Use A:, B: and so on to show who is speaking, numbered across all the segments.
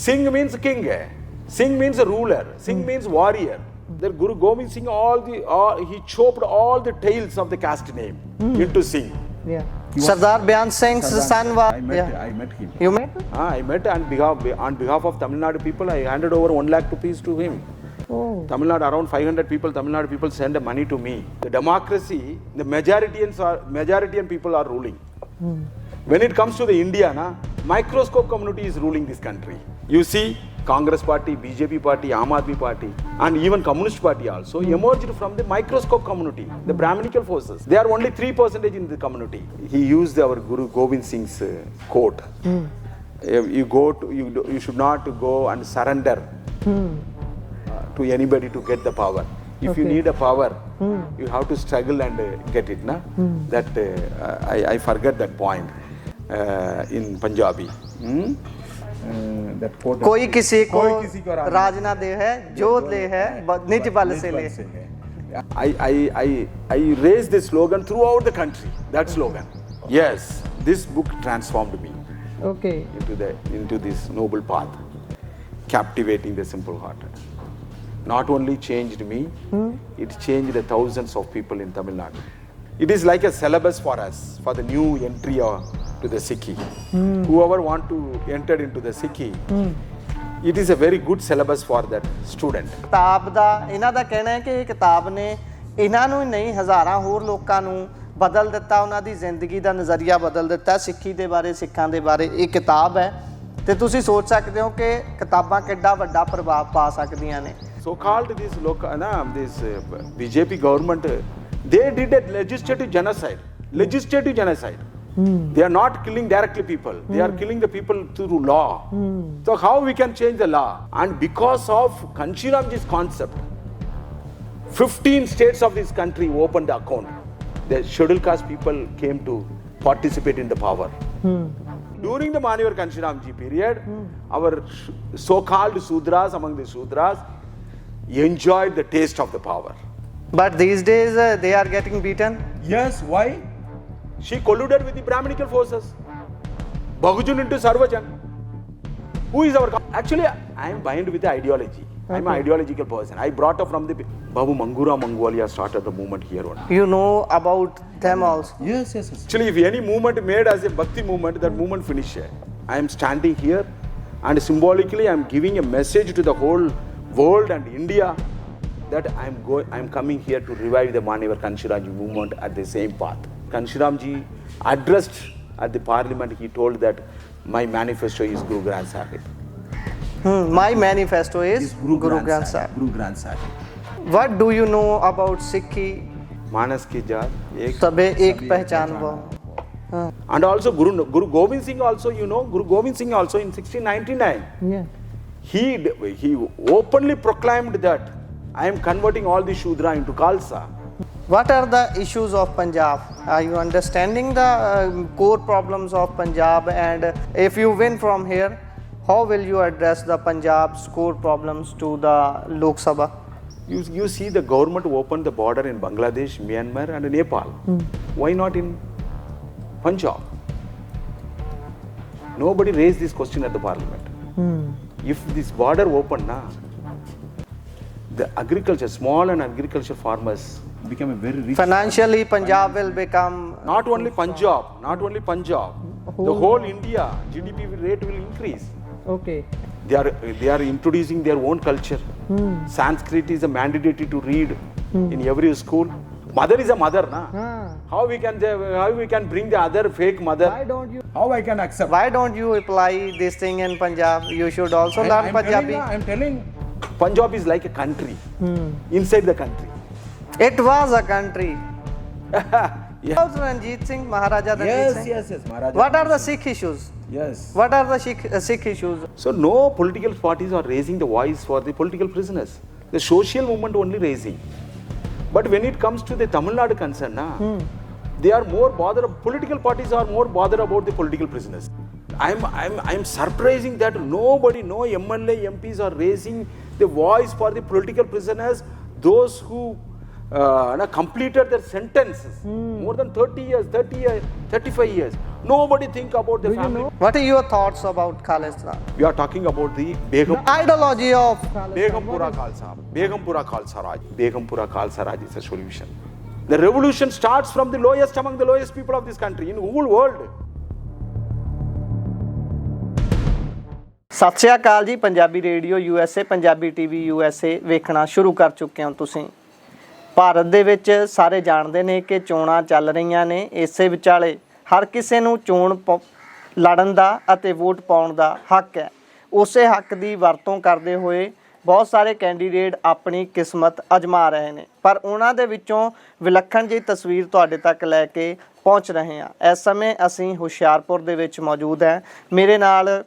A: Singh means king. Singh means a ruler. Singh means warrior. The Guru Gobind Singh, he chopped all the tails of the caste name into Singh.
B: Yeah. Sardar Byan Singh's son was.
A: I met him.
B: You met?
A: I met on behalf of Tamil Nadu people. I handed over 1 lakh rupees to him.
B: Oh.
A: Tamil Nadu, around 500 people, Tamil Nadu people send money to me. The democracy, the majority people are ruling. When it comes to the India, microscope community is ruling this country. You see, Congress party, BJP party, Aam Aadmi party, and even Communist party also emerged from the microscope community, the Brahminical forces. They are only 3% in the community. He used our Guru Gobind Singh's quote. You should not go and surrender to anybody to get the power. If you need a power, you have to struggle and get it. That I forget that point in Punjabi.
B: कोई किसी को राज ना दे है, जो दे है निज बल से ले.
A: I raised this slogan throughout the country. That slogan. Yes, this book transformed me.
B: Okay.
A: Into this noble path, captivating the simple-hearted. Not only changed me, it changed the thousands of people in Tamil Nadu. It is like a syllabus for us, for the new entry to the Sikhi. Whoever want to enter into the Sikhi, it is a very good syllabus for that student.
B: ਕਿਤਾਬ ਦਾ ਇਹਨਾਂ ਦਾ ਕਹਿਣਾ ਹੈ ਕਿ ਇਹ ਕਿਤਾਬ ਨੇ ਇਹਨਾਂ ਨੂੰ ਹੀ ਨਹੀਂ ਹਜ਼ਾਰਾਂ ਹੋਰ ਲੋਕਾਂ ਨੂੰ ਬਦਲ ਦਿੱਤਾ, ਉਹਨਾਂ ਦੀ ਜ਼ਿੰਦਗੀ ਦਾ ਨਜ਼ਰੀਆ ਬਦਲ ਦਿੱਤਾ ਸਿੱਖੀ ਦੇ ਬਾਰੇ, ਸਿੱਖਾਂ ਦੇ ਬਾਰੇ. ਇਹ ਕਿਤਾਬ ਹੈ ਤੇ ਤੁਸੀਂ ਸੋਚ ਸਕਦੇ ਹੋ ਕਿ ਕਿਤਾਬਾਂ ਕਿੱਡਾ ਵੱਡਾ ਪ੍ਰਭਾਵ ਪਾ ਸਕਦੀਆਂ ਨੇ.
A: So called this BJP government, they did a legislative genocide. They are not killing directly people. They are killing the people through law. So how we can change the law? And because of Kanshiramji's concept, 15 states of this country opened the account. The scheduled caste people came to participate in the power. During the Manivar Kanshiramji period, our so-called Sudras, among the Sudras, enjoyed the taste of the power.
B: But these days they are getting beaten.
A: Yes, why? She colluded with the Brahminical forces. Bahujun into Sarvajan. Who is our... Actually, I am bind with the ideology. I am an ideological person. I brought up from the... Babu Mangura Mongolia started the movement here only.
B: You know about them also?
A: Yes. Actually, if any movement made as a Bhakti movement, that movement finished here. I am standing here and symbolically I am giving a message to the whole world and India that I am coming here to revive the Manivar Kanshiramji movement at the same path. Kanshiramji addressed at the parliament, he told that my manifesto is Guru Granth Sahib.
B: My manifesto is Guru Granth Sahib.
A: Guru Granth Sahib.
B: What do you know about Sikhi?
A: Manas ki jaat
B: sabhe ek pehchan wo.
A: And also Guru Gobind Singh also, Guru Gobind Singh also in 1699.
B: Yeah.
A: He openly proclaimed that I am converting all the Shudra into Khalsa.
B: What are the issues of Punjab? Are you understanding the core problems of Punjab? And if you win from here, how will you address the Punjab's core problems to the Lok Sabha?
A: You see the government opened the border in Bangladesh, Myanmar and Nepal. Why not in Punjab? Nobody raised this question at the parliament. If this border opened, the agriculture, small and agriculture farmers become a very rich.
B: Financially, Punjab will become...
A: Not only Punjab. The whole India GDP rate will increase.
B: Okay.
A: They are introducing their own culture. Sanskrit is a mandatory to read in every school. Mother is a mother, How we can bring the other fake mother?
B: Why don't you?
A: How I can accept?
B: Why don't you apply this thing in Punjab? You should also learn Punjabi.
A: I am telling. Punjab is like a country inside the country.
B: It was a country. Yes. Ranjit Singh, Maharaja Ranjit Singh.
A: Yes. Maharaja.
B: What are the Sikh issues?
A: Yes.
B: What are the Sikh issues?
A: So no political parties are raising the voice for the political prisoners. The social movement only raising. But when it comes to the Tamil Nadu concern, they are more bothered. Political parties are more bothered about the political prisoners. I'm surprising that nobody, no MLA, MPs are raising the voice for the political prisoners, those who completed their sentences more than 30 years, 35 years. Nobody think about the family.
B: What are your thoughts about Khalistan?
A: We are talking about the Begum.
B: Ideology of
A: Begumpura Khalsa. Begumpura Khalsa Raj. Begumpura Khalsa Raj is a solution. The revolution starts from the lowest among the lowest people of this country in the whole world.
B: ਸਤਿ ਸ਼੍ਰੀ ਅਕਾਲ ਜੀ। Punjabi radio USA, Punjabi TV USA ਵੇਖਣਾ ਸ਼ੁਰੂ ਕਰ ਚੁੱਕੇ ਹੋ ਤੁਸੀਂ। ਭਾਰਤ ਦੇ ਵਿੱਚ ਸਾਰੇ ਜਾਣਦੇ ਨੇ ਕਿ ਚੋਣਾਂ ਚੱਲ ਰਹੀਆਂ ਨੇ। ਇਸੇ ਵਿਚਾਲੇ ਹਰ ਕਿਸੇ ਨੂੰ ਚੋਣ ਲੜਨ ਦਾ ਅਤੇ ਵੋਟ ਪਾਉਣ ਦਾ ਹੱਕ ਹੈ। ਉਸੇ ਹੱਕ ਦੀ ਵਰਤੋਂ ਕਰਦੇ ਹੋਏ ਬਹੁਤ ਸਾਰੇ ਕੈਂਡੀਡੇਟ ਆਪਣੀ ਕਿਸਮਤ ਅਜਮਾ ਰਹੇ ਨੇ, ਪਰ ਉਹਨਾਂ ਦੇ ਵਿੱਚੋਂ ਵਿਲੱਖਣ ਜਿਹੀ ਤਸਵੀਰ ਤੁਹਾਡੇ ਤੱਕ ਲੈ ਕੇ ਪਹੁੰਚ ਰਹੇ ਹਾਂ। ਇਸ ਸਮੇਂ ਅਸੀਂ ਹੁਸ਼ਿਆਰਪੁਰ ਦੇ ਵਿੱਚ ਮੌਜੂਦ ਹਾਂ। ਮੇਰੇ ਨਾਲ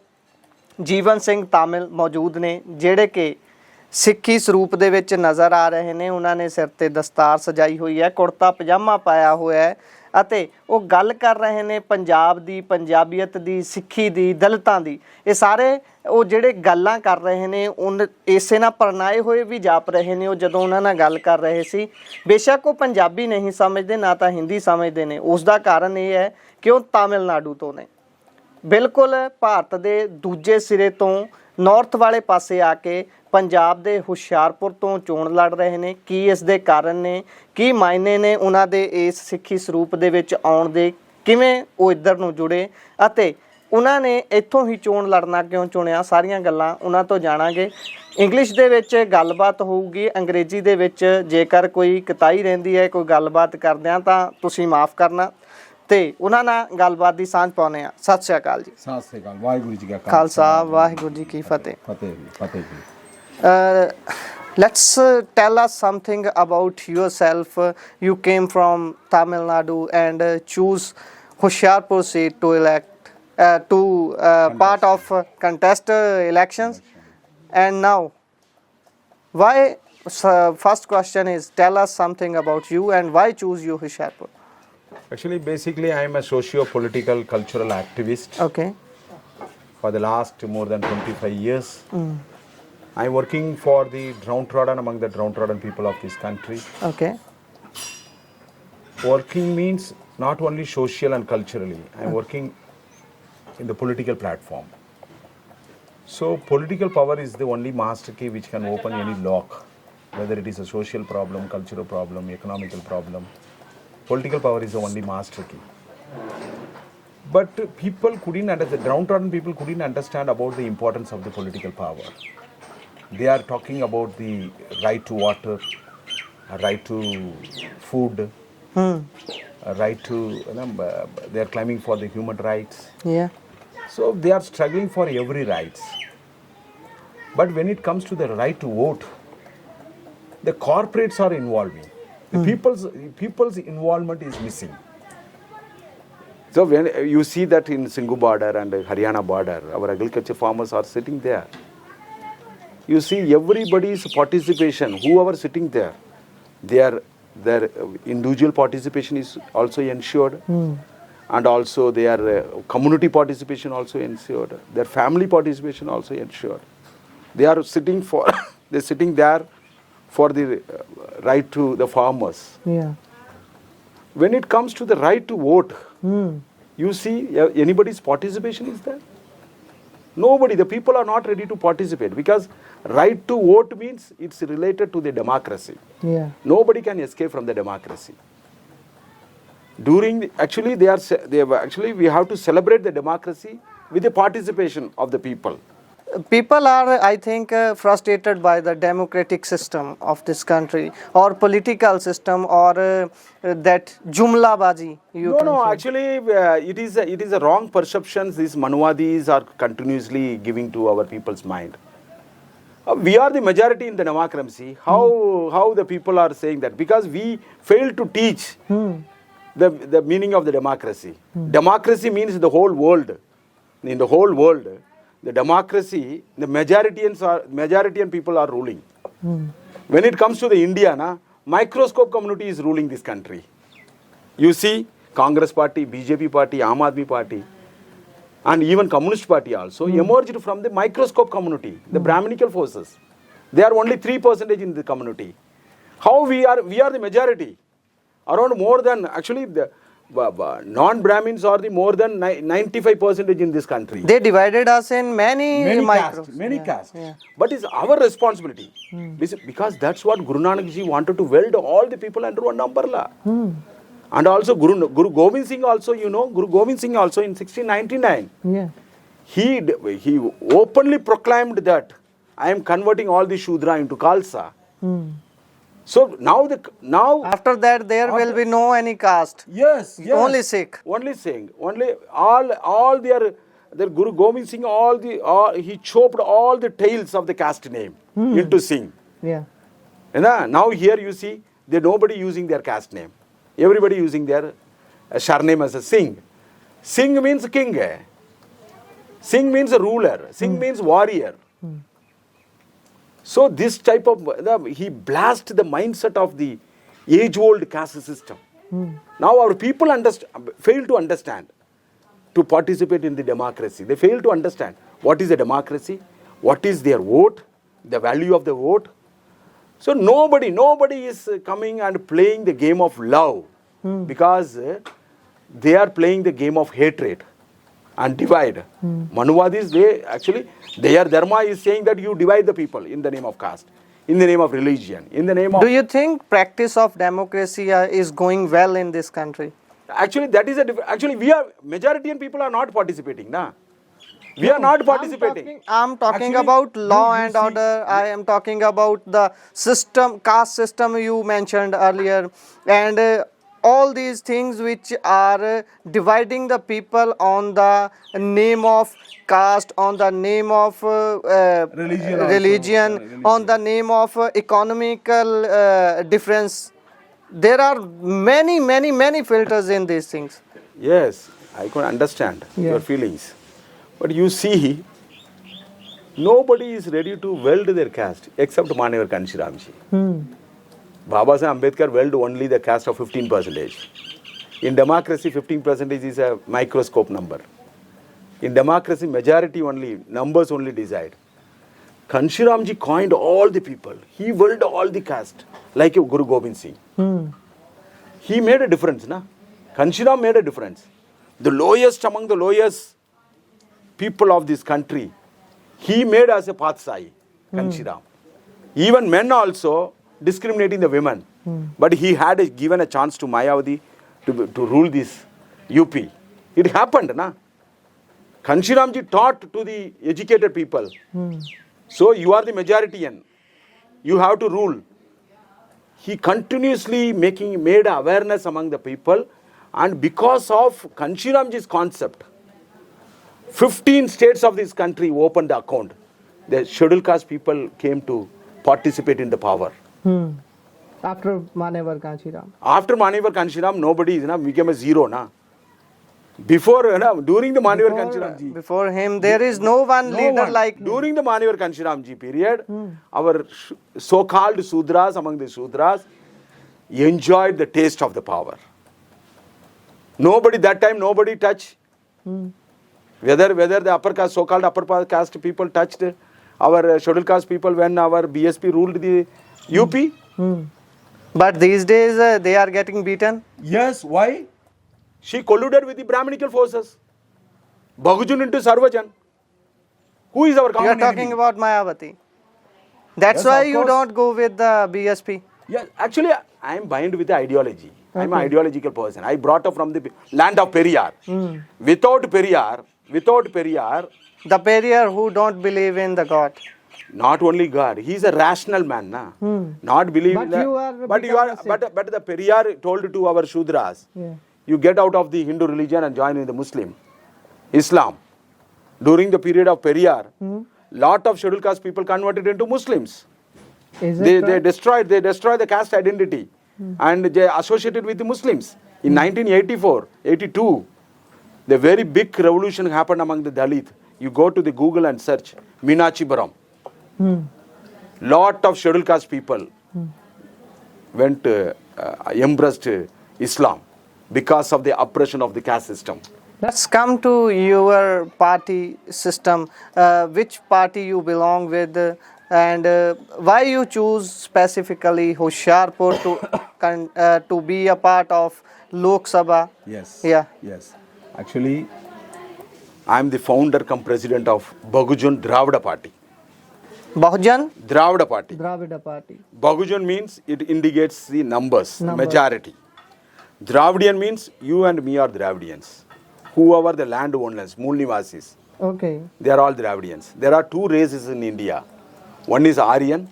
B: ਜੀਵਨ ਸਿੰਘ ਤਾਮਿਲ ਮੌਜੂਦ ਨੇ, ਜਿਹੜੇ ਕਿ ਸਿੱਖੀ ਸਰੂਪ ਦੇ ਵਿੱਚ ਨਜ਼ਰ ਆ ਰਹੇ ਨੇ। ਉਹਨਾਂ ਨੇ ਸਿਰ ਤੇ ਦਸਤਾਰ ਸਜਾਈ ਹੋਈ ਹੈ, ਕੁੜਤਾ ਪਜਾਮਾ ਪਾਇਆ ਹੋਇਆ ਹੈ ਅਤੇ ਉਹ ਗੱਲ ਕਰ ਰਹੇ ਨੇ ਪੰਜਾਬ ਦੀ, ਪੰਜਾਬੀਅਤ ਦੀ, ਸਿੱਖੀ ਦੀ, ਦਲਿਤਾਂ ਦੀ। ਇਹ ਸਾਰੇ ਉਹ ਜਿਹੜੇ ਗੱਲਾਂ ਕਰ ਰਹੇ ਨੇ ਇਸੇ ਨਾਲ ਪਰਨਾਏ ਹੋਏ ਵੀ ਜਾਪ ਰਹੇ ਨੇ। ਉਹ ਜਦੋਂ ਉਹਨਾਂ ਨਾਲ ਗੱਲ ਕਰ ਰਹੇ ਸੀ, ਬੇਸ਼ੱਕ ਉਹ ਪੰਜਾਬੀ ਨਹੀਂ ਸਮਝਦੇ, ਨਾ ਤਾਂ ਹਿੰਦੀ ਸਮਝਦੇ ਨੇ। ਉਸ ਦਾ ਕਾਰਨ ਇਹ ਹੈ ਕਿ ਉਹ ਤਾਮਿਲਨਾਡੂ ਤੋਂ ਨੇ, ਬਿਲਕੁਲ ਭਾਰਤ ਦੇ ਦੂਜੇ ਸਿਰੇ ਤੋਂ ਨਾਰਥ ਵਾਲੇ ਪਾਸੇ ਆ ਕੇ ਪੰਜਾਬ ਦੇ ਹੁਸ਼ਿਆਰਪੁਰ ਤੋਂ ਚੋਣ ਲੜ ਰਹੇ ਨੇ। ਕੀ ਇਸ ਦੇ ਕਾਰਨ ਨੇ, ਕੀ ਮਾਇਨੇ ਨੇ ਉਹਨਾਂ ਦੇ ਇਸ ਸਿੱਖੀ ਸਰੂਪ ਦੇ ਵਿੱਚ ਆਉਣ ਦੇ, ਕਿਵੇਂ ਉਹ ਇੱਧਰ ਨੂੰ ਜੁੜੇ ਅਤੇ ਉਹਨਾਂ ਨੇ ਇੱਥੋਂ ਹੀ ਚੋਣ ਲੜਨਾ ਕਿਉਂ ਚੁਣਿਆ, ਸਾਰੀਆਂ ਗੱਲਾਂ ਉਹਨਾਂ ਤੋਂ ਜਾਣਾਂਗੇ। ਇੰਗਲਿਸ਼ ਦੇ ਵਿੱਚ ਗੱਲਬਾਤ ਹੋਊਗੀ, ਅੰਗਰੇਜ਼ੀ ਦੇ ਵਿੱਚ ਜੇਕਰ ਕੋਈ ਕਿਤਾਈ ਰਹਿੰਦੀ ਹੈ ਕੋਈ ਗੱਲਬਾਤ ਕਰਦਿਆਂ ਤਾਂ ਤੁਸੀਂ ਮਾफ़ ਕਰਨਾ ਤੇ ਉਹਨਾਂ ਨਾਲ ਗੱਲਬਾਤ ਦੀ ਸਾਂਝ ਪਾਉਂਦੇ ਆ। ਸਤਿ ਸ਼੍ਰੀ ਅਕਾਲ ਜੀ।
C: ਸਤਿ ਸ਼੍ਰੀ ਅਕਾਲ। ਵਾਹਿਗੁਰੂ ਜੀ ਕਾ
B: ਖਾਲਸਾ, ਵਾਹਿਗੁਰੂ ਜੀ ਕੀ ਫਤਿਹ।
C: ਫਤਿਹ ਜੀ, ਫਤਿਹ ਜੀ।
B: Let's tell us something about yourself. You came from Tamil Nadu and choose Hoshiarpur seat to elect to part of contest elections. And now, why? First question is, tell us something about you and why choose you Hoshiarpur?
C: Actually, basically, I am a socio-political cultural activist.
B: Okay.
C: For the last more than 25 years. I am working for the downtrodden among the downtrodden people of this country.
B: Okay.
C: Working means not only social and culturally. I am working in the political platform. So political power is the only master key which can open any lock, whether it is a social problem, cultural problem, economical problem. Political power is the only master key. But people couldn't understand, the downtrodden people couldn't understand about the importance of the political power. They are talking about the right to water, a right to food, a right to, they are claiming for the human rights.
B: Yeah.
C: So they are struggling for every rights. But when it comes to the right to vote, the corporates are involving. The people's involvement is missing.
A: So when you see that in Singh border and Haryana border, our agriculture farmers are sitting there. You see everybody's participation, whoever sitting there, their individual participation is also ensured, and also their community participation also ensured, their family participation also ensured. They are sitting for they're sitting there for the right to the farmers.
B: Yeah.
A: When it comes to the right to vote, you see anybody's participation is there? Nobody. The people are not ready to participate because right to vote means it's related to the democracy.
B: Yeah.
A: Nobody can escape from the democracy. Actually we have to celebrate the democracy with the participation of the people.
B: People are, I think, frustrated by the democratic system of this country or political system or that jumla baji.
A: No. Actually, it is a wrong perception. These Manwadis are continuously giving to our people's mind. We are the majority in the democracy. How the people are saying that? Because we fail to teach the meaning of the democracy. Democracy means the whole world. In the whole world, the democracy, the majority people are ruling. When it comes to the India, microscope community is ruling this country. You see, Congress party, BJP party, Aam Aadmi party, and even Communist party also emerged from the microscope community, the Brahminical forces. They are only 3% in the community. How we are the majority. Around more than, actually, non-Brahmins are the more than 95% in this country.
B: They divided us in many micros.
A: Many
B: Yeah,
A: castes.
B: yeah.
A: But it's our responsibility. Because that's what Guru Nanak Ji wanted to weld all the people under one umbrella. And also Guru Gobind Singh also, Guru Gobind Singh also in 1699,
B: Yeah.
A: he openly proclaimed that I am converting all the Shudra into Khalsa. So now
B: After that, there will be no any caste.
A: yes,
B: Only Sikh.
A: only Singh, only all their Guru Gobind Singh, he chopped all the tails of the caste name into Singh.
B: Yeah.
A: Now here you see, nobody using their caste name. Everybody using their surname as a Singh. Singh means king. Singh means a ruler. Singh means warrior. So this type of, he blasted the mindset of the age-old caste system. Now our people fail to understand to participate in the democracy. They fail to understand what is a democracy, what is their vote, the value of the vote. So nobody is coming and playing the game of love because they are playing the game of hatred and divide. Manuvadis, their dharma is saying that you divide the people in the name of caste, in the name of religion, in the name of...
B: Do you think practice of democracy is going well in this country?
A: Actually, that is we are, Majoritarian people are not participating, na? We are not participating.
B: I'm talking
A: Actually,
B: about law
A: you
B: and
A: see-
B: order. I am talking about the system, caste system you mentioned earlier, and all these things which are dividing the people on the name of caste, on the name of religion, on the name of economical difference. There are many filters in these things.
A: Yes, I can understand your feelings. But you see, nobody is ready to weld their caste except Manevar Kanshiramji. Baba Saheb Ambedkar weld only the caste of 15%. In democracy, 15% is a microscope number. In democracy, majority only, numbers only decide. Kanshiramji coined all the people. He welded all the caste, like Guru Gobind Singh. He made a difference, na? Kanshiram made a difference. The lowest among the lowest people of this country, he made as a pathsai, Kanshiram. Even men also discriminating the women. But he had given a chance to Mayavadi to rule this UP. It happened, na? Kanshiramji taught to the educated people. So you are the Majoritarian. You have to rule. He continuously made awareness among the people, and because of Kanshiramji's concept, 15 states of this country opened the account. The scheduled caste people came to participate in the power.
B: After Manevar Kanshiram.
A: After Manevar Kanshiram, nobody became a zero. Na? Before, during the Manevar Kanshiramji.
B: Before him, there is no one leader like...
A: During the Manevar Kanshiramji period, our so-called Sudras, among the Sudras, enjoyed the taste of the power. Nobody touched. Whether the upper caste, so-called upper caste people touched our scheduled caste people when our BSP ruled the UP.
B: But these days, they are getting beaten.
A: Yes, why? She colluded with the Brahminical forces. Bahujun into Sarvajan. Who is our
B: You
A: common
B: are talking
A: enemy?
B: about Mayavati. That's
A: Yes,
B: why
A: of
B: you
A: course.
B: don't go with the BSP.
A: Yes, actually, I am bind with the ideology. I am an ideological person. I brought up from the land of Periyar. Without Periyar,
B: The Periyar who don't believe in the God.
A: not only God, he is a rational man, na? Not believe
B: But
A: in the,
B: you are
A: but you are,
B: becoming
A: but the Periyar told to our Shudras, you get out of the Hindu religion and join in the Muslim, Islam. During the period of Periyar, lot of scheduled caste people converted into Muslims. They destroyed the caste identity and they associated with the Muslims. In 1984, 82, the very big revolution happened among the Dalit. You go to the Google and search Meenachipuram. Lot of scheduled caste people went embraced Islam because of the oppression of the caste system.
B: Let's come to your party system. Which party you belong with? And why you choose specifically Hoshiarpur to be a part of Lok Sabha?
C: Yes.
B: Yeah.
C: Yes. Actually,
A: I am the founder cum president of Bahujan Dravida Party.
B: Bahujan
A: Dravida Party.
B: Dravida Party.
A: Bahujan means it indicates the numbers, majority. Dravidian means you and me are Dravidians. Whoever the land owners, Moolnivasis,
B: Okay.
A: they are all Dravidians. There are two races in India. One is Aryan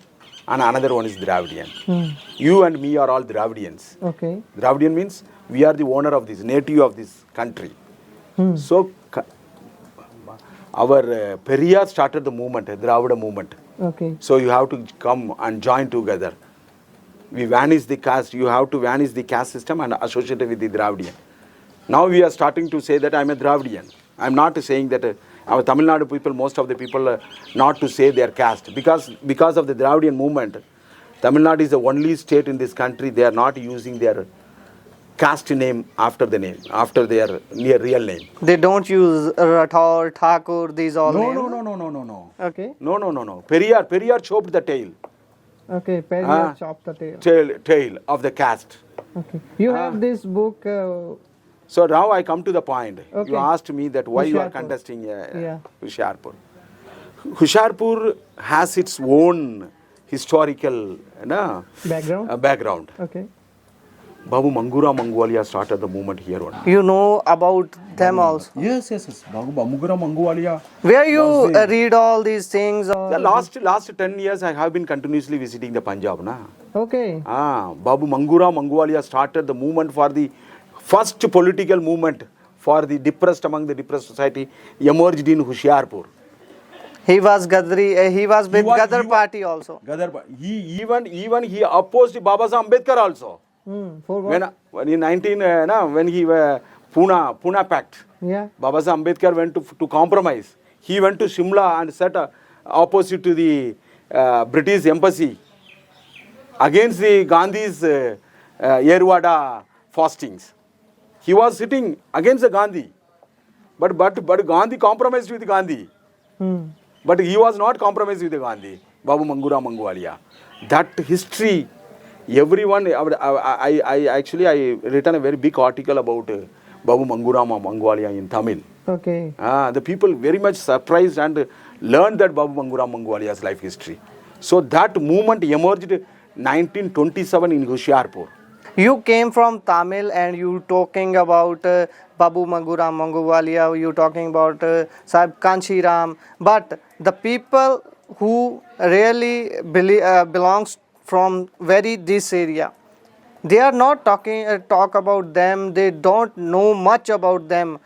A: and another one is Dravidian. You and me are all Dravidians.
B: Okay.
A: Dravidian means we are the owner of this, native of this country. So our Periyar started the movement, Dravida movement.
B: Okay.
A: So you have to come and join together. We vanish the caste, you have to vanish the caste system and associate it with the Dravidian. Now we are starting to say that I am a Dravidian. I am not saying that our Tamil Nadu people, most of the people, not to say their caste. Because of the Dravidian movement, Tamil Nadu is the only state in this country, they are not using their caste name after the name, after their real name.
B: They don't use Rathore, Thakur, these all names?
A: No.
B: Okay.
A: No. Periyar chopped the tail.
B: Okay. Periyar chopped the
A: Tail of the caste.
B: Okay. You have this book.
A: So now I come to the point.
B: Okay.
A: You asked me that why you are
B: Hoshiarpur.
A: contesting
B: Yeah.
A: Hoshiarpur. Hoshiarpur has its own historical background.
B: Okay.
A: Babu Mangura Manguwalia started the movement here only.
B: You know about them also.
C: yes. Babu Mangura Manguwalia.
B: Where you read all these things? Or
A: The last 10 years I have been continuously visiting the Punjab.
B: Okay.
A: Babu Mangura Manguwalia started the movement for the first political movement for the depressed among the depressed society emerged in Hoshiarpur.
B: He was Gadri. He was with Gadar
A: he
B: party also.
A: He even he opposed Baba Saheb Ambedkar also.
B: For what?
A: When in 19 when he Pune Pact,
B: Yeah.
A: Baba Saheb Ambedkar went to compromise. He went to Shimla and sat opposite to the British embassy against the Gandhi's Yerwada fastings. He was sitting against the Gandhi, but Gandhi compromised with Gandhi. But he was not compromised with the Gandhi. Babu Mangura Manguwalia. That history, everyone. I written a very big article about Babu Mangura Manguwalia in Tamil.
B: Okay.
A: The people very much surprised and learned that Babu Mangura Manguwalia's life history. So that movement emerged 1927 in Hoshiarpur.
B: You came from Tamil and you talking about Babu Mangura Manguwalia, you talking about Sahib Kanchiram, but the people who really belongs from this area, they are not talk about them, they don't know much about them.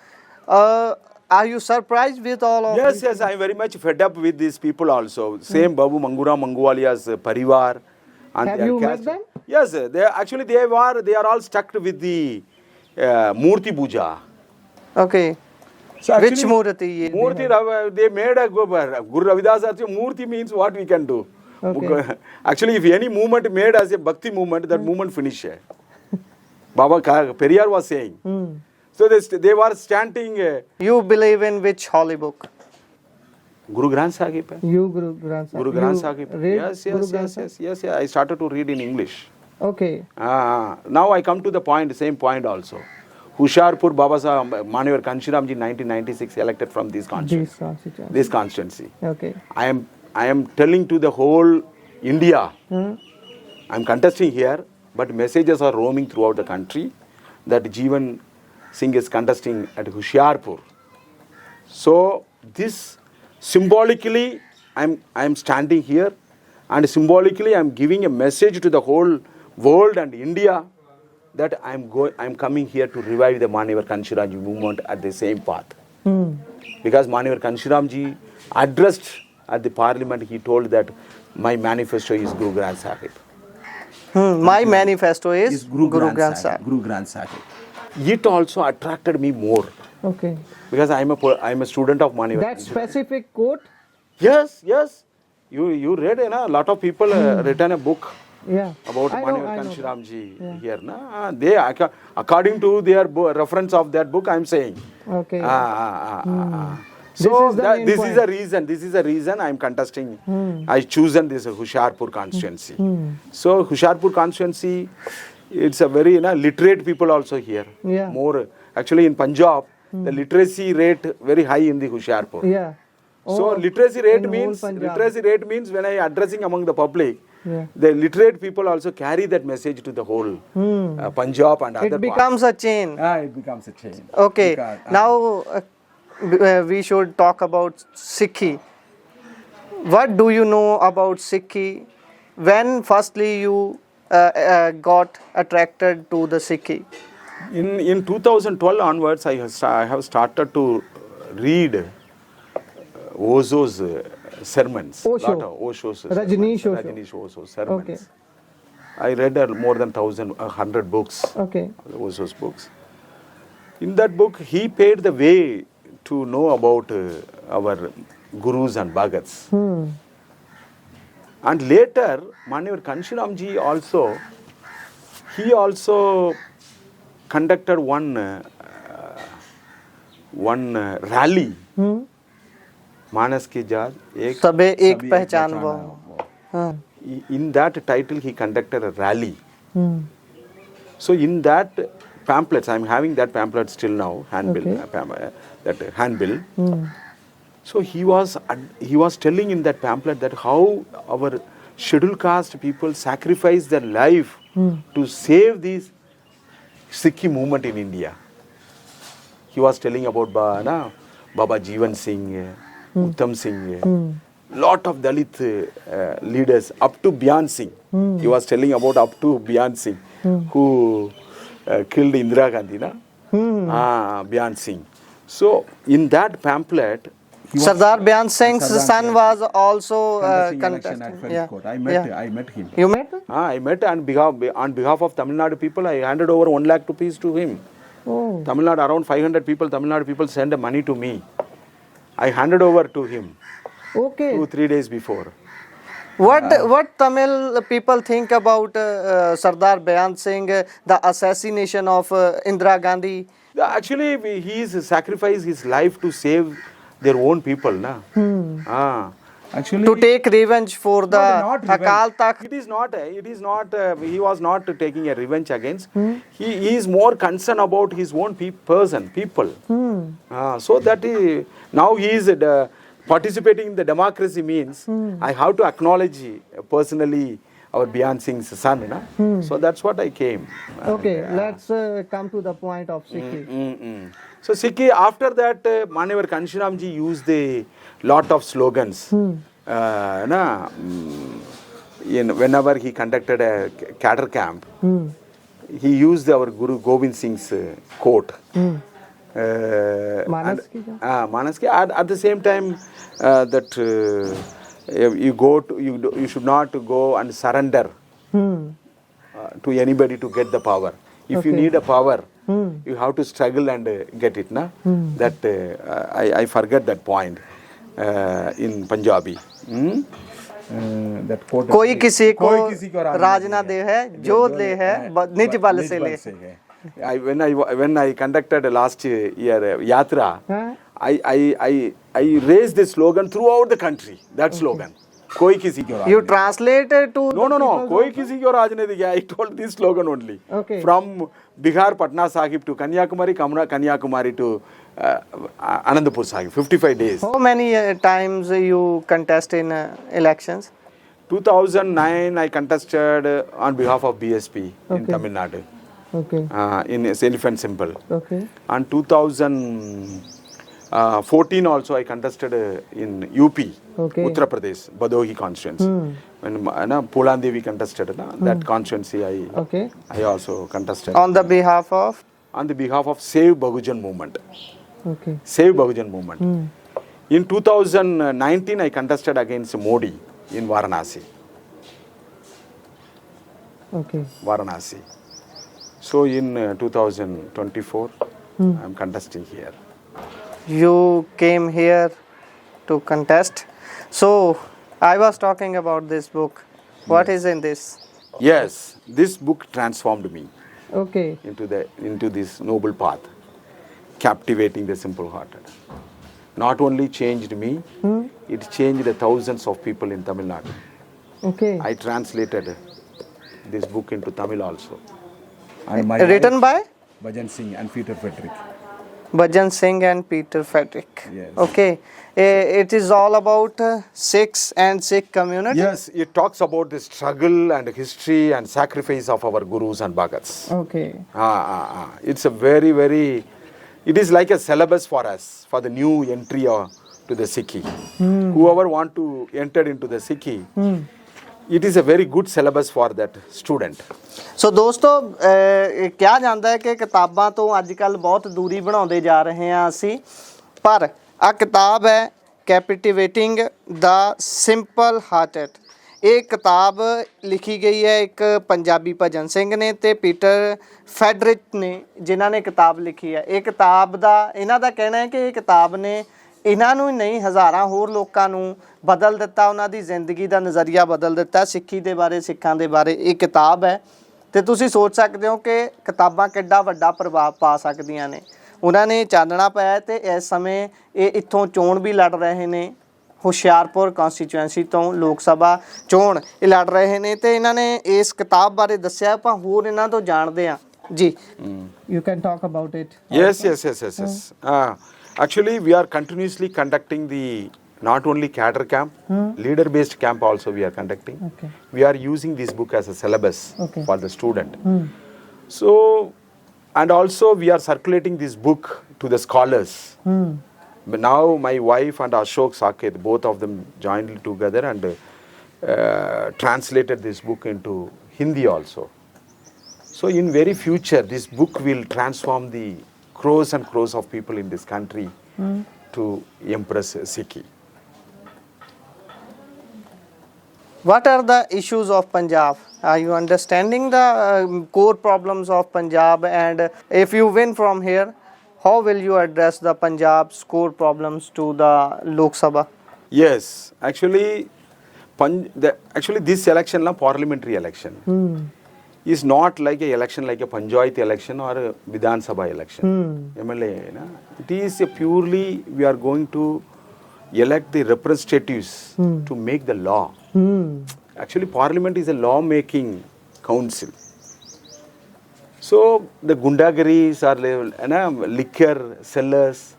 B: Are you surprised with all of this?
A: Yes, I am very much fed up with these people also. Same Babu Mangura Manguwalia's parivar. And
B: Have
A: their
B: you
A: caste.
B: met them?
A: Yes, they are all stuck with the Murti Puja.
B: Okay.
C: So
B: Which
C: actually,
B: Murti?
A: Murti, they made a Guru Ravidas. Murti means what we can do.
B: Okay.
A: Actually, if any movement made as a Bhakti movement, that movement finished. Baba Periyar was saying. So they were chanting.
B: You believe in which holy book?
A: Guru Granth Sahib.
B: You Guru Granth Sahib.
A: Guru Granth Sahib.
B: Read
A: Yes.
B: Guru Granth Sahib?
A: Yes. I started to read in English.
B: Okay.
A: Now I come to the point, same point also. Hoshiarpur Baba Saheb Manevar Kanchiramji 1996 elected from this constituency. This constituency.
B: Okay.
A: I am telling to the whole India. I am contesting here, but messages are roaming throughout the country that Jiwan Singh is contesting at Hoshiarpur. So this symbolically I am standing here, and symbolically I am giving a message to the whole world and India that I am coming here to revive the Manevar Kanchiramji movement at the same path. Because Manevar Kanchiramji addressed at the parliament, he told that my manifesto is Guru Granth Sahib.
B: My manifesto is Guru Granth Sahib.
C: Guru Granth Sahib.
A: It also attracted me more
B: Okay.
A: because I am a student of Manevar.
B: That specific quote?
A: Yes. You read, a lot of people written a book
B: Yeah.
A: about
B: I
A: Manevar
B: know.
A: Kanchiramji here. They, according to their reference of that book, I am saying.
B: Okay.
A: So
B: is the main
A: this
B: point.
A: is the reason. This is the reason I am contesting. I chosen this Husharpur constituency. So Husharpur constituency, it's a very literate people also here.
B: Yeah.
A: More actually in Punjab, the literacy rate very high in the Husharpur.
B: Yeah.
A: So
B: Oh,
A: literacy rate
B: in
A: means
B: whole Punjab.
A: when I addressing among the public,
B: Yeah.
A: the literate people also carry that message to the whole Punjab and other
B: It becomes a chain.
A: parts. It becomes a chain.
B: Okay.
A: Because,
B: Now we should talk about Sikhi. What do you know about Sikhi? When firstly you got attracted to the Sikhi?
A: In 2012 onwards, I have started to read Osho's sermons.
B: Osho.
A: Lot of Osho's
B: Rajneesh Osho.
A: Rajneesh Osho's sermons.
B: Okay.
A: I read more than 100 books.
B: Okay.
A: Osho's books. In that book, he paved the way to know about our gurus and bhagats. And later, Manevar Kanshiramji also, he also conducted one rally. Manas ki jaat ek
B: सबे एक
A: sabhi
B: पहचान
A: पहचाना
B: वो.
A: वो.
B: हाँ.
A: In that title, he conducted a rally. So in that pamphlets, I am having that pamphlet still now, handbill,
B: Okay.
A: that handbill. So he was telling in that pamphlet that how our scheduled caste people sacrifice their life to save this Sikhi movement in India. He was telling about Baba Jiwan Singh, Uttam Singh, lot of Dalit leaders up to Byan Singh. He was telling about up to Byan Singh, who killed Indira Gandhi, Byan Singh. So in that pamphlet,
B: Sardar Byan Singh's
A: Sardar
B: son
A: Byan
B: was also
A: contesting election at Faridkot. I met him.
B: You met?
A: I met on behalf of Tamil Nadu people. I handed over 1 lakh rupees to him.
B: Oh.
A: Tamil Nadu, around 500 people, Tamil Nadu people sent money to me. I handed over to him
B: Okay.
A: 2-3 days before.
B: What Tamil people think about Sardar Byan Singh, the assassination of Indira Gandhi?
A: Actually, he sacrificed his life to save their own people. Actually,
B: To take revenge for the
A: not revenge.
B: Akal Takht.
A: It is not, he was not taking a revenge against. He is more concerned about his own people. So that now he is participating in the democracy means I have to acknowledge personally our Byan Singh's son. So that's what I came.
B: Okay, let's come to the point of Sikhi.
A: So Sikhi, after that, Manevar Kanshiramji used a lot of slogans. Whenever he conducted a cadre camp, he used our Guru Gobind Singh's quote.
B: Manas ki ja?
A: Manas ki. At the same time, that you should not go and surrender to anybody to get the power. If you need a power, you have to struggle and get it. That I forget that point in Punjabi. That quote.
B: कोई किसी को राज ना दे है जो ले है निज बल से ले.
A: When I conducted last year Yatra,
B: Huh?
A: I raised this slogan throughout the country. That slogan. कोई किसी को राज
B: You
A: नहीं.
B: translated to
A: No. कोई किसी को राज नहीं दिया. I told this slogan only.
B: Okay.
A: From Bihar, Patna Sahib to Kanyakumari, Kanyakumari to Anandapur Sahib. 55 days.
B: How many times you contest in elections?
A: 2009, I contested on behalf of BSP in Tamil Nadu.
B: Okay.
A: In Elephant Symbol.
B: Okay.
A: And 2014 also I contested in UP,
B: Okay.
A: Uttar Pradesh, Badohi constituency. When Pulan Devi contested, that constituency
B: Okay.
A: I also contested.
B: On the behalf of?
A: On the behalf of Save Bahujan movement.
B: Okay.
A: Save Bahujan movement. In 2019 I contested against Modi in Varanasi.
B: Okay.
A: Varanasi. So in 2024 I am contesting here.
B: You came here to contest. So I was talking about this book. What is in this?
A: Yes, this book transformed me
B: Okay.
A: into this noble path, captivating the simple-hearted. not only changed me, it changed the thousands of people in Tamil Nadu.
B: Okay.
A: I translated this book into Tamil also.
C: And my
B: Written by
C: Bhajan Singh and Peter Frederick.
B: Bhajan Singh and Peter Frederick.
C: Yes.
B: Okay. It is all about Sikhs and Sikh community.
A: Yes, it talks about the struggle and history and sacrifice of our gurus and bhagats.
B: Okay.
A: It's a very, very, it is like a syllabus for us, for the new entry to the Sikhi. Whoever want to enter into the Sikhi, it is a very good syllabus for that student.
B: ਸੋ ਦੋਸਤੋ ਕਿਹਾ ਜਾਂਦਾ ਹੈ ਕਿ ਕਿਤਾਬਾਂ ਤੋਂ ਅੱਜ ਕੱਲ ਬਹੁਤ ਦੂਰੀ ਬਣਾਉਂਦੇ ਜਾ ਰਹੇ ਹਾਂ ਅਸੀਂ, ਪਰ ਆ ਕਿਤਾਬ ਹੈ ਕੈਪੀਟੀਵੇਟਿੰਗ ਦਾ ਸਿੰਪਲ ਹਾਰਟਡ। ਇਹ ਕਿਤਾਬ ਲਿਖੀ ਗਈ ਹੈ ਇੱਕ ਪੰਜਾਬੀ ਭਜਨ ਸਿੰਘ ਨੇ ਤੇ ਪੀਟਰ ਫੈਡਰਿਕ ਨੇ, ਜਿਨ੍ਹਾਂ ਨੇ ਕਿਤਾਬ ਲਿਖੀ ਹੈ। ਇਹ ਕਿਤਾਬ ਦਾ ਇਹਨਾਂ ਦਾ ਕਹਿਣਾ ਹੈ ਕਿ ਇਹ ਕਿਤਾਬ ਨੇ ਇਹਨਾਂ ਨੂੰ ਹੀ ਨਹੀਂ ਹਜ਼ਾਰਾਂ ਹੋਰ ਲੋਕਾਂ ਨੂੰ ਬਦਲ ਦਿੱਤਾ, ਉਹਨਾਂ ਦੀ ਜ਼ਿੰਦਗੀ ਦਾ ਨਜ਼ਰੀਆ ਬਦਲ ਦਿੱਤਾ ਸਿੱਖੀ ਦੇ ਬਾਰੇ, ਸਿੱਖਾਂ ਦੇ ਬਾਰੇ। ਇਹ ਕਿਤਾਬ ਹੈ ਤੇ ਤੁਸੀਂ ਸੋਚ ਸਕਦੇ ਹੋ ਕਿ ਕਿਤਾਬਾਂ ਕਿੱਡਾ ਵੱਡਾ ਪ੍ਰਭਾਵ ਪਾ ਸਕਦੀਆਂ ਨੇ। ਉਹਨਾਂ ਨੇ ਚਾਨਣਾ ਪਾਇਆ ਤੇ ਇਸ ਸਮੇਂ ਇਹ ਇੱਥੋਂ ਚੋਣ ਵੀ ਲੜ ਰਹੇ ਨੇ, ਹੁਸ਼ਿਆਰਪੁਰ ਕੌਂਸਟੀਚੁਐਂਸੀ ਤੋਂ ਲੋਕ ਸਭਾ ਚੋਣ ਇਹ ਲੜ ਰਹੇ ਨੇ ਤੇ ਇਹਨਾਂ ਨੇ ਇਸ ਕਿਤਾਬ ਬਾਰੇ ਦੱਸਿਆ। ਆਪਾਂ ਹੋਰ ਇਹਨਾਂ ਤੋਂ ਜਾਣਦੇ ਹਾਂ ਜੀ। You can talk about it.
A: Yes. Actually, we are continuously conducting the not only cadre camp, leader-based camp also we are conducting.
B: Okay.
A: We are using this book as a syllabus for the student. So, and also we are circulating this book to the scholars. But now my wife and Ashok Saket, both of them joined together and translated this book into Hindi also. So in very future, this book will transform the crores and crores of people in this country to impress Sikhi.
B: What are the issues of Punjab? Are you understanding the core problems of Punjab? And if you win from here, how will you address the Punjab's core problems to the Lok Sabha?
A: Yes, actually, this election, parliamentary election, is not like a election like a Panchayat election or a Vidhan Sabha election. MLA, it is a purely we are going to elect the representatives to make the law. Actually, Parliament is a law-making council. So the gundagiris or liquor sellers,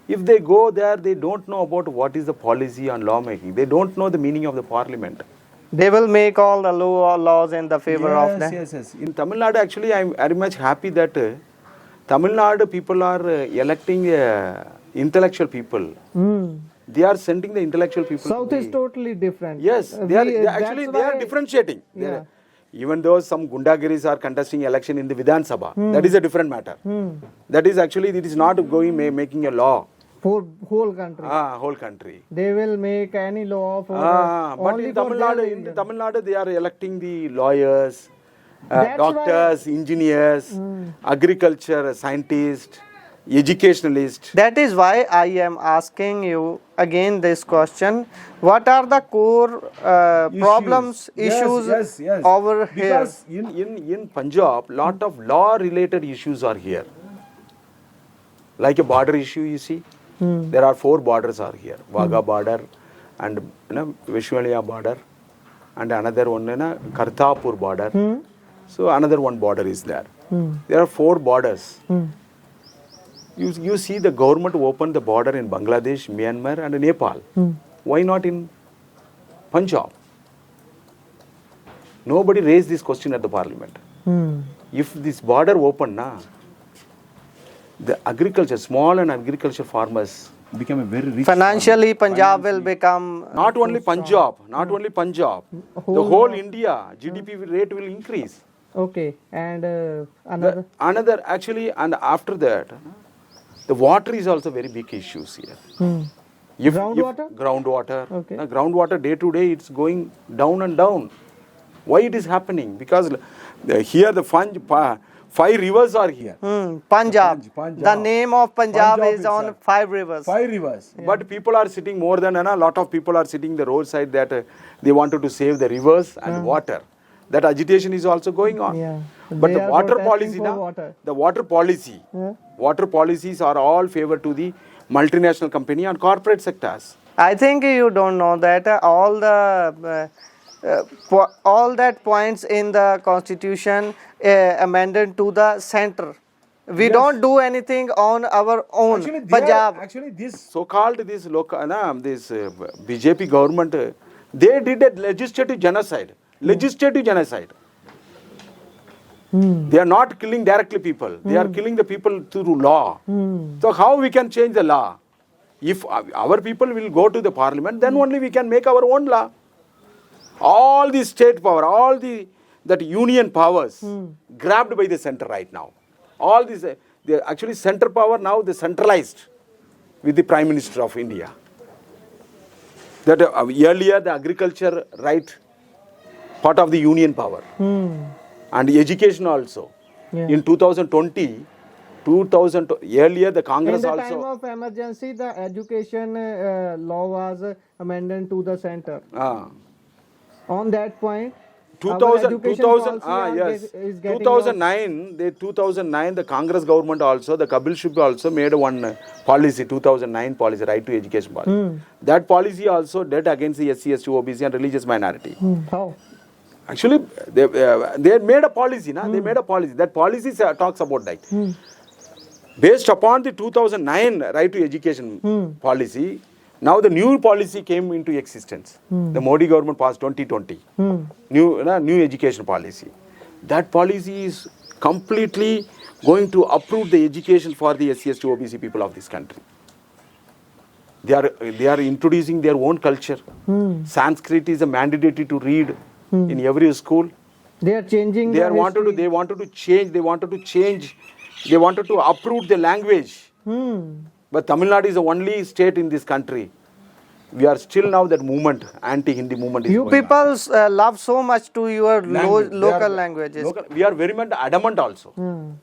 A: if they go there, they don't know about what is the policy on law-making. They don't know the meaning of the Parliament.
B: They will make all the laws in the favor of them.
C: Yes.
A: In Tamil Nadu, actually, I am very much happy that Tamil Nadu people are electing intellectual people. They are sending the intellectual people.
B: South is totally different.
A: Yes, they are differentiating.
B: Yeah.
A: Even though some gundagiris are contesting election in the Vidhan Sabha, that is a different matter. That is actually, it is not going making a law.
B: For whole country.
A: Whole country.
B: They will make any law for
A: But
B: only
A: in
B: for
A: Tamil
B: their
A: Nadu,
B: region.
A: Tamil Nadu, they are electing the lawyers,
B: That's
A: doctors, engineers, agriculture scientists, educationalists.
B: That is why I am asking you again this question. What are the core problems, issues
C: Yes.
B: over here?
A: Because in Punjab, lot of law-related issues are here. Like a border issue, you see. There are 4 borders are here. Wagah border and Vishwalia border and another one, Kartarpur border. So another one border is there. There are 4 borders. You see the government opened the border in Bangladesh, Myanmar and Nepal. Why not in Punjab? Nobody raised this question at the parliament. If this border opened, the agriculture, small and agriculture farmers
C: become a very rich.
B: Financially, Punjab will become
A: not only Punjab, the whole India GDP rate will increase.
B: Okay, and another.
A: Another actually, and after that, the water is also very big issues here.
B: Groundwater?
A: Groundwater.
B: Okay.
A: Groundwater day to day it's going down and down. Why it is happening? Because here the 5 rivers are here.
B: Punjab.
C: Punjab.
B: The name of Punjab
C: Punjab
B: is
C: is
B: on 5 rivers.
C: 5 rivers.
A: But people are sitting more than a lot of people are sitting the roadside that they wanted to save the rivers and water. That agitation is also going on.
B: Yeah.
A: But
B: They
A: the
B: are
A: water
B: protesting
A: policy
B: for
A: now,
B: water.
A: the water policy, water policies are all favor to the multinational company and corporate sectors.
B: I think you don't know that all that points in the constitution amended to the center. We
A: Yes.
B: don't do anything on our own. Punjab.
A: Actually, this so-called this local, this BJP government, they did a legislative genocide. Legislative genocide. They are not killing directly people. They are killing the people through law. So how we can change the law? If our people will go to the parliament, then only we can make our own law. All the state power, all that union powers grabbed by the center right now. All these, actually center power now they centralized with the Prime Minister of India. That earlier the agriculture right part of the union power and education also.
B: Yeah.
A: In 2020, earlier the Congress
B: In the
A: also.
B: time of emergency, the education law was amended to the center. On that point,
A: 2000, yes.
B: is getting
A: 2009, the Congress government also, the Kapil Sibal also made one policy, 2009 policy, right to education policy. That policy also dead against the SC, ST, OBC and religious minority.
B: How?
A: Actually, they made a policy, they made a policy. That policy talks about that. Based upon the 2009 right to education policy, now the new policy came into existence. The Modi government passed 2020. New education policy. That policy is completely going to approve the education for the SC, ST, OBC people of this country. They are introducing their own culture. Sanskrit is a mandatory to read in every school.
B: They are changing.
A: They wanted to uproot the language. But Tamil Nadu is the only state in this country. We are still now that movement, anti-Hindi movement is
B: You
A: going on.
B: people love so much to your
A: Language.
B: local languages.
A: We are very much adamant also.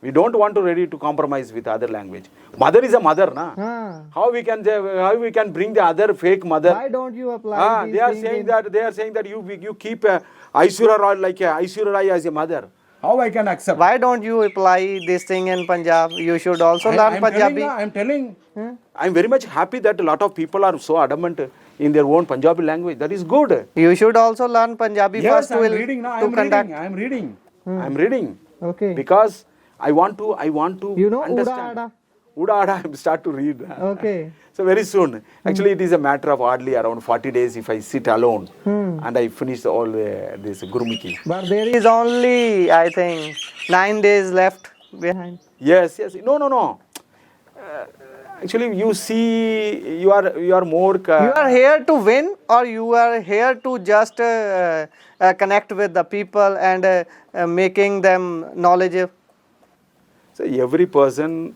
A: We don't want to ready to compromise with other language. Mother is a mother, na? How we can bring the other fake mother?
B: Why don't you apply these
A: they are
B: things
A: saying that you keep Aishwarya Roy like Aishwarya Rai as a mother. How I can accept?
B: Why don't you apply this thing in Punjab? You should also learn Punjabi.
A: I'm telling. I'm very much happy that a lot of people are so adamant in their own Punjabi language. That is good.
B: You should also learn Punjabi first
A: I'm
B: will
A: reading. I'm reading.
B: Okay.
A: Because I want to
B: You know
A: understand.
B: Uda
A: Uda I start to read.
B: Okay.
A: So very soon. Actually, it is a matter of hardly around 40 days if I sit alone and I finish all this Gurmukhi.
B: But there is only, I think, 9 days left behind.
A: Yes. No. Actually, you see, you are more.
B: You are here to win, or you are here to just connect with the people and making them knowledgeable?
A: So every person,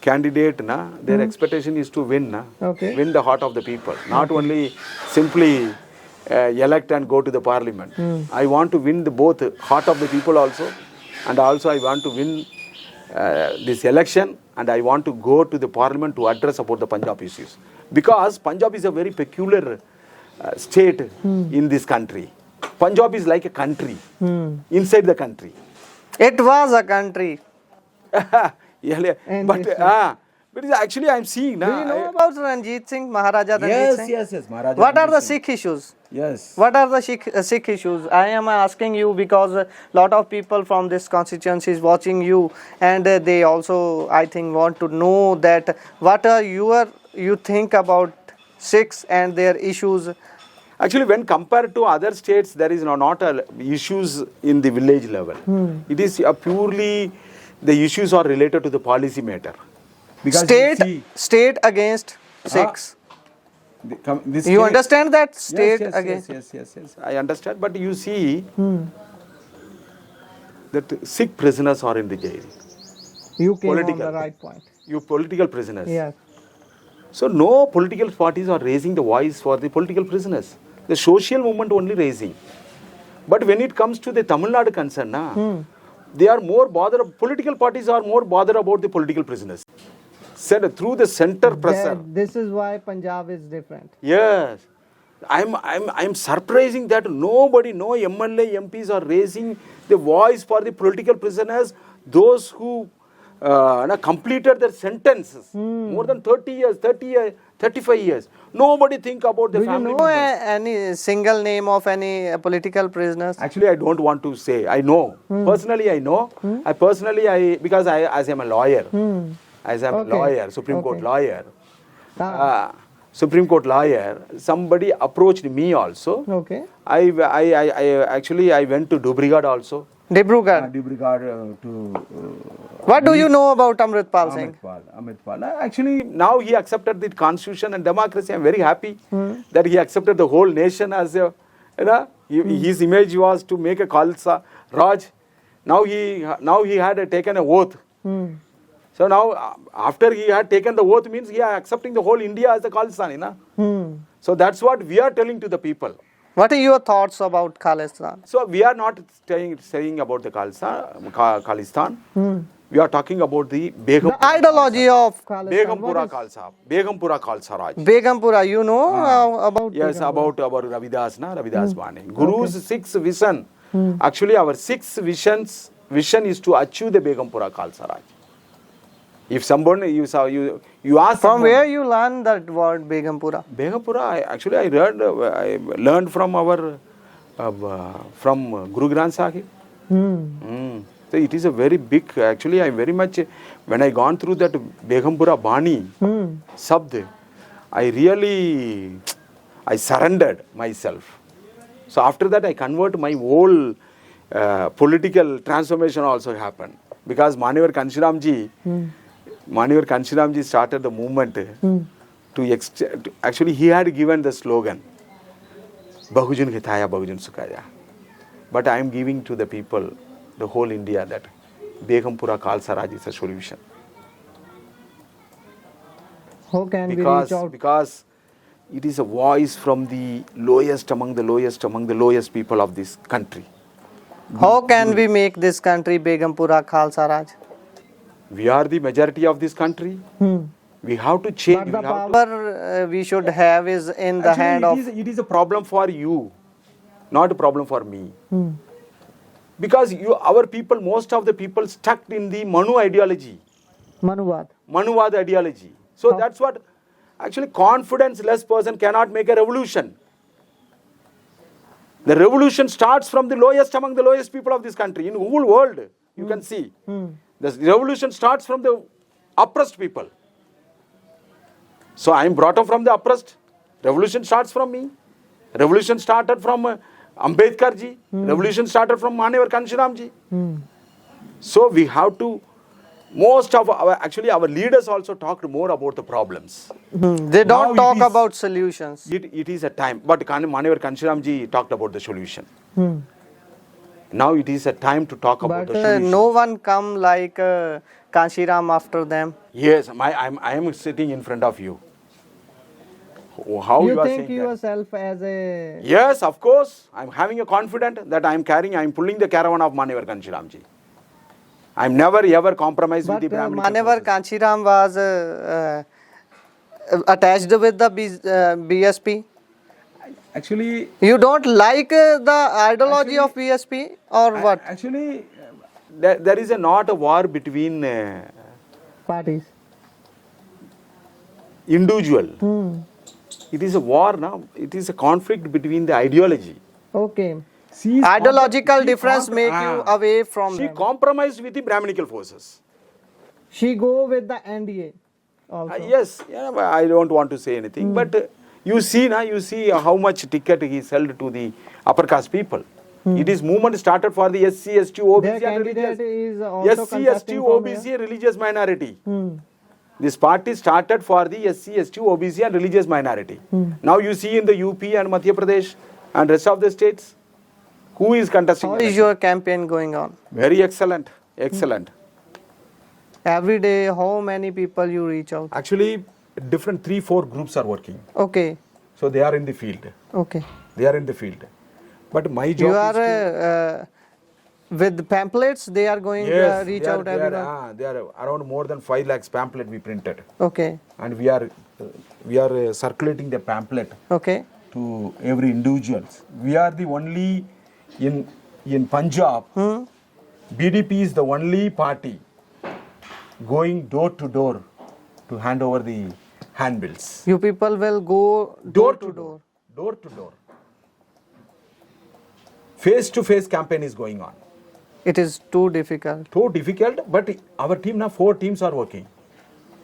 A: candidate, their expectation is to win,
B: Okay.
A: win the heart of the people. Not only simply elect and go to the parliament. I want to win both heart of the people also, and also I want to win this election, and I want to go to the parliament to address about the Punjab issues. Because Punjab is a very peculiar state in this country. Punjab is like a country inside the country.
B: It was a country.
A: But actually I'm seeing
B: Do you know about Ranjit Singh, Maharaja Ranjit Singh?
C: Yes. Maharaja
B: What are
C: Ranjit
B: the
C: Singh.
B: Sikh issues?
C: Yes.
B: What are the Sikh issues? I am asking you because a lot of people from this constituency is watching you, and they also, I think, want to know that what are you think about Sikhs and their issues.
A: Actually, when compared to other states, there is not issues in the village level. It is purely the issues are related to the policy matter. Because
B: State against Sikhs. You understand that? State against.
A: Yes. I understand, but you see that Sikh prisoners are in the jail.
B: You came
A: Political.
B: on the right point.
A: You political prisoners.
B: Yes.
A: So no political parties are raising the voice for the political prisoners. The social movement only raising. But when it comes to the Tamil Nadu concern, they are more bothered. Political parties are more bothered about the political prisoners. Through the center pressure.
B: This is why Punjab is different.
A: Yes. I'm surprising that nobody, no MLA, MPs are raising the voice for the political prisoners, those who completed their sentences. More than 30 years, 35 years. Nobody think about the
B: Do you
A: family
B: know
A: members.
B: any single name of any political prisoners?
A: Actually, I don't want to say. I know. Personally, I know. Because as I'm a lawyer, as I'm
B: Okay.
A: a lawyer, Supreme Court
B: Okay.
A: lawyer,
B: Ah.
A: Supreme Court lawyer, somebody approached me also.
B: Okay.
A: I actually I went to Dubrigad also.
B: Dibrugarh.
A: Dubrigad to
B: What do you know about Amritpal Singh?
A: Amitpal. Actually, now he accepted the constitution and democracy. I'm very happy that he accepted the whole nation as a, his image was to make a Khalsa Raj. Now he had taken an oath. So now, after he had taken the oath, means he is accepting the whole India as a Khalistan. So that's what we are telling to the people.
B: What are your thoughts about Khalistan?
A: So we are not saying about the Khalistan. We are talking about the Begum.
B: The ideology of Khalistan.
A: Begumpura Khalsa. Begumpura Khalsa Raj.
B: Begumpura, you know about
A: Yes,
B: Begumpura?
A: about Ravidas, Ravidas Bani. Guru's sixth vision. Actually, our sixth vision is to achieve the Begumpura Khalsa Raj. If somebody, you ask
B: From
A: someone,
B: where you learn that word Begumpura?
A: Begumpura, I learned from our from Guru Granth Sahib. So it is a very big. Actually, I very much when I gone through that Begumpura Bani Sabd, I surrendered myself. So after that, I convert my whole political transformation also happened because Manevar Kanshiramji started the movement to actually he had given the slogan Bahujan Hitaya Bahujan Sukaya. But I am giving to the people, the whole India, that Begumpura Khalsa Raj is a solution.
B: How can we reach out?
A: Because it is a voice from the lowest among the lowest people of this country.
B: How can we make this country Begumpura Khalsa Raj?
A: We are the majority of this country. We have to change.
B: But the power we should have is in the hand of...
A: It is a problem for you, not a problem for me. Because our people, most of the people stuck in the Manu ideology. Manuvad ideology. So that's what, actually confidence-less person cannot make a revolution. The revolution starts from the lowest among the lowest people of this country. In the whole world, you can see. The revolution starts from the oppressed people. So I am brought up from the oppressed. Revolution starts from me. Revolution started from Ambedkar ji. Revolution started from Manevar Kanshiram ji. So we have to, most of our leaders also talked more about the problems.
B: They don't talk about solutions.
A: It is a time, but Manevar Kanshiram ji talked about the solution. Now it is a time to talk about the solution.
B: No one come like Kanshiram after them.
A: Yes, I am sitting in front of you. How you are
B: think
A: saying
B: yourself as a...
A: Yes, of course. I am having a confidence that I am pulling the caravan of Manevar Kanshiram ji. I am never ever compromised with the Brahmin.
B: Manevar Kanshiram was attached with the BSP.
C: Actually,
B: You don't like the ideology of BSP or what?
C: actually,
A: There is not a war between
B: Parties.
A: individual. It is a war now. It is a conflict between the ideology.
B: Okay.
C: she is
B: Ideological difference make you away from
A: She
B: them.
A: compromised with the Brahminical forces.
B: She go with the NDA also.
A: Yes, yeah, but I don't want to say anything. But you see how much ticket he sold to the upper caste people. It is movement started for the SC, ST, OBC
B: Their
A: and
B: candidate
A: religious.
B: is also
A: SC, ST,
B: contesting from
A: OBC religious minority. This party started for the SC, ST, OBC and religious minority. Now you see in the UP and Madhya Pradesh and rest of the states, who is contesting?
B: How is your campaign going on?
A: Very excellent, excellent.
B: Every day, how many people you reach out?
C: Actually, different 3-4 groups are working.
B: Okay.
C: So they are in the field.
B: Okay.
C: They are in the field. But my job
B: You
C: is to...
B: are with pamphlets, they are going
C: Yes,
B: reach
C: they are-
B: out
C: they are,
B: everyone.
C: they are around more than 5 lakhs pamphlet we printed.
B: Okay.
C: And we are circulating the pamphlet
B: Okay.
C: to every individuals. We are the only in Punjab. BDP is the only party going door to door to hand over the handbills.
B: You people will go door to door.
C: Door to door. Face-to-face campaign is going on.
B: It is too difficult.
C: Too difficult, but our team now, 4 teams are working.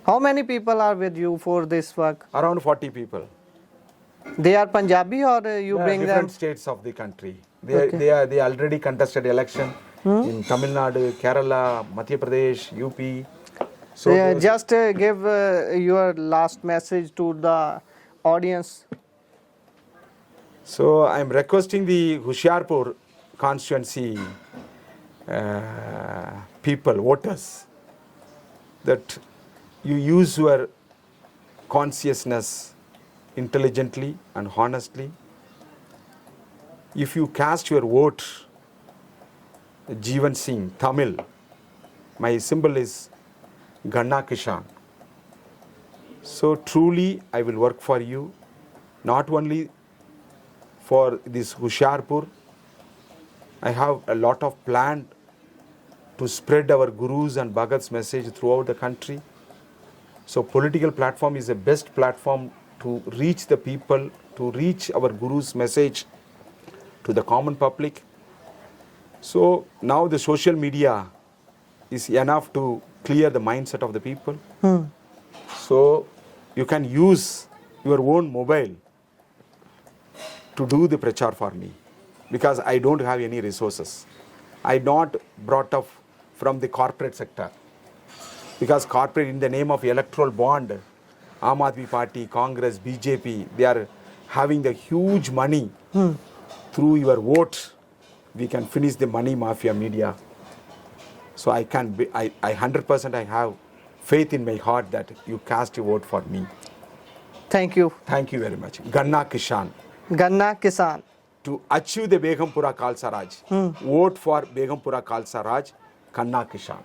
B: How many people are with you for this work?
C: Around 40 people.
B: They are Punjabi or you bring
C: different
B: them?
C: states of the country. They already contested election in Tamil Nadu, Kerala, Madhya Pradesh, UP. So
B: Just give your last message to the audience.
C: So I am requesting the Hoshiarpur constituency people, voters, that you use your consciousness intelligently and honestly. If you cast your vote, Jiwan Singh, Tamil, my symbol is Ganna Kishan. So truly I will work for you, not only for this Hoshiarpur. I have a lot of plan to spread our Gurus and Bhagats message throughout the country. So political platform is the best platform to reach the people, to reach our Guru's message to the common public. So now the social media is enough to clear the mindset of the people. So you can use your own mobile to do the prachar for me, because I don't have any resources. I not brought up from the corporate sector, because corporate, in the name of electoral bond, Aam Aadmi Party, Congress, BJP, they are having the huge money. Through your vote, we can finish the money mafia media. So I 100% I have faith in my heart that you cast your vote for me.
B: Thank you.
C: Thank you very much. Ganna Kishan.
B: Ganna Kisan.
C: To achieve the Begumpura Khalsa Raj, vote for Begumpura Khalsa Raj, Ganna Kishan.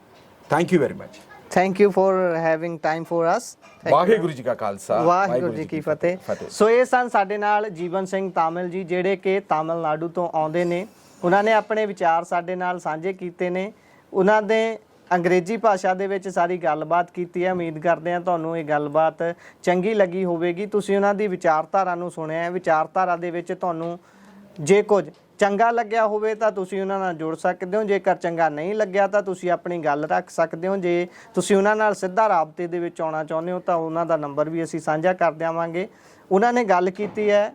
C: Thank you very much.
B: Thank you for having time for us.
C: Waheguru ji ਕਾ ਖਾਲਸਾ
B: ਵਾਹਿਗੁਰੂ ਜੀ ਕੀ ਫਤਿਹ। ਸੋ ਇਹ ਸਨ ਸਾਡੇ ਨਾਲ ਜੀਵਨ ਸਿੰਘ ਤਾਮਿਲ ਜੀ, ਜਿਹੜੇ ਕਿ ਤਾਮਿਲਨਾਡੂ ਤੋਂ ਆਉਂਦੇ ਨੇ। ਉਹਨਾਂ ਨੇ ਆਪਣੇ ਵਿਚਾਰ ਸਾਡੇ ਨਾਲ ਸਾਂਝੇ ਕੀਤੇ ਨੇ। ਉਹਨਾਂ ਦੇ ਅੰਗਰੇਜ਼ੀ ਭਾਸ਼ਾ ਦੇ ਵਿੱਚ ਸਾਰੀ ਗੱਲਬਾਤ ਕੀਤੀ ਹੈ। ਉਮੀਦ ਕਰਦੇ ਹਾਂ ਤੁਹਾਨੂੰ ਇਹ ਗੱਲਬਾਤ ਚੰਗੀ ਲੱਗੀ ਹੋਵੇਗੀ। ਤੁਸੀਂ ਉਹਨਾਂ ਦੀ ਵਿਚਾਰਧਾਰਾ ਨੂੰ ਸੁਣਿਆ ਹੈ। ਵਿਚਾਰਧਾਰਾ ਦੇ ਵਿੱਚ ਤੁਹਾਨੂੰ ਜੇ ਕੁਝ ਚੰਗਾ ਲੱਗਿਆ ਹੋਵੇ ਤਾਂ ਤੁਸੀਂ ਉਹਨਾਂ ਨਾਲ ਜੁੜ ਸਕਦੇ ਹੋ। ਜੇਕਰ ਚੰਗਾ ਨਹੀਂ ਲੱਗਿਆ ਤਾਂ ਤੁਸੀਂ ਆਪਣੀ ਗੱਲ ਰੱਖ ਸਕਦੇ ਹੋ। ਜੇ ਤੁਸੀਂ ਉਹਨਾਂ ਨਾਲ ਸਿੱਧਾ ਰਾਬਤੇ ਦੇ ਵਿੱਚ ਆਉਣਾ ਚਾਹੁੰਦੇ ਹੋ ਤਾਂ ਉਹਨਾਂ ਦਾ ਨੰਬਰ ਵੀ ਅਸੀਂ ਸਾਂਝਾ ਕਰ ਦੇਵਾਂਗੇ। ਉਹਨਾਂ ਨੇ ਗੱਲ ਕੀਤੀ ਹੈ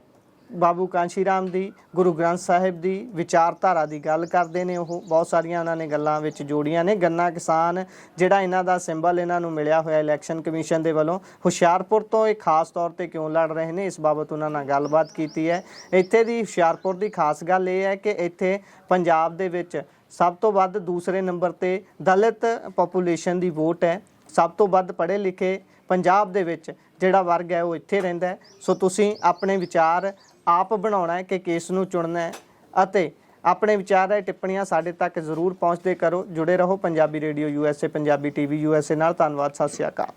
B: ਬਾਬੂ ਕਾਂਸ਼ੀ ਰਾਮ ਦੀ, ਗੁਰੂ ਗ੍ਰੰਥ ਸਾਹਿਬ ਦੀ ਵਿਚਾਰਧਾਰਾ ਦੀ ਗੱਲ ਕਰਦੇ ਨੇ। ਉਹ ਬਹੁਤ ਸਾਰੀਆਂ ਉਹਨਾਂ ਨੇ ਗੱਲਾਂ ਵਿੱਚ ਜੋੜੀਆਂ ਨੇ। ਗੰਨਾ ਕਿਸਾਨ ਜਿਹੜਾ ਇਹਨਾਂ ਦਾ ਸਿੰਬਲ ਇਹਨਾਂ ਨੂੰ ਮਿਲਿਆ ਹੋਇਆ ਇਲੈਕਸ਼ਨ ਕਮਿਸ਼ਨ ਦੇ ਵੱਲੋਂ, ਹੁਸ਼ਿਆਰਪੁਰ ਤੋਂ ਇਹ ਖਾਸ ਤੌਰ ਤੇ ਕਿਉਂ ਲੜ ਰਹੇ ਨੇ, ਇਸ ਬਾਬਤ ਉਹਨਾਂ ਨਾਲ ਗੱਲਬਾਤ ਕੀਤੀ ਹੈ। ਇੱਥੇ ਦੀ ਹੁਸ਼ਿਆਰਪੁਰ ਦੀ ਖਾਸ ਗੱਲ ਇਹ ਹੈ ਕਿ ਇੱਥੇ ਪੰਜਾਬ ਦੇ ਵਿੱਚ ਸਭ ਤੋਂ ਵੱਧ ਦੂਸਰੇ ਨੰਬਰ ਤੇ ਦਲਿਤ ਪੋਪੂਲੇਸ਼ਨ ਦੀ ਵੋਟ ਹੈ। ਸਭ ਤੋਂ ਵੱਧ ਪੜ੍ਹੇ ਲਿਖੇ ਪੰਜਾਬ ਦੇ ਵਿੱਚ ਜਿਹੜਾ ਵਰਗ ਹੈ ਉਹ ਇੱਥੇ ਰਹਿੰਦਾ ਹੈ। ਸੋ ਤੁਸੀਂ ਆਪਣੇ ਵਿਚਾਰ ਆਪ ਬਣਾਉਣਾ ਹੈ ਕਿ ਕਿਸ ਨੂੰ ਚੁਣਨਾ ਹੈ, ਅਤੇ ਆਪਣੇ ਵਿਚਾਰ ਹੈ ਟਿੱਪਣੀਆਂ ਸਾਡੇ ਤੱਕ ਜ਼ਰੂਰ ਪਹੁੰਚਦੇ ਕਰੋ। ਜੁੜੇ ਰਹੋ Punjabi radio USA, Punjabi TV USA ਨਾਲ। ਧੰਨਵਾਦ। ਸਤਿ ਸ਼੍ਰੀ ਅਕਾਲ।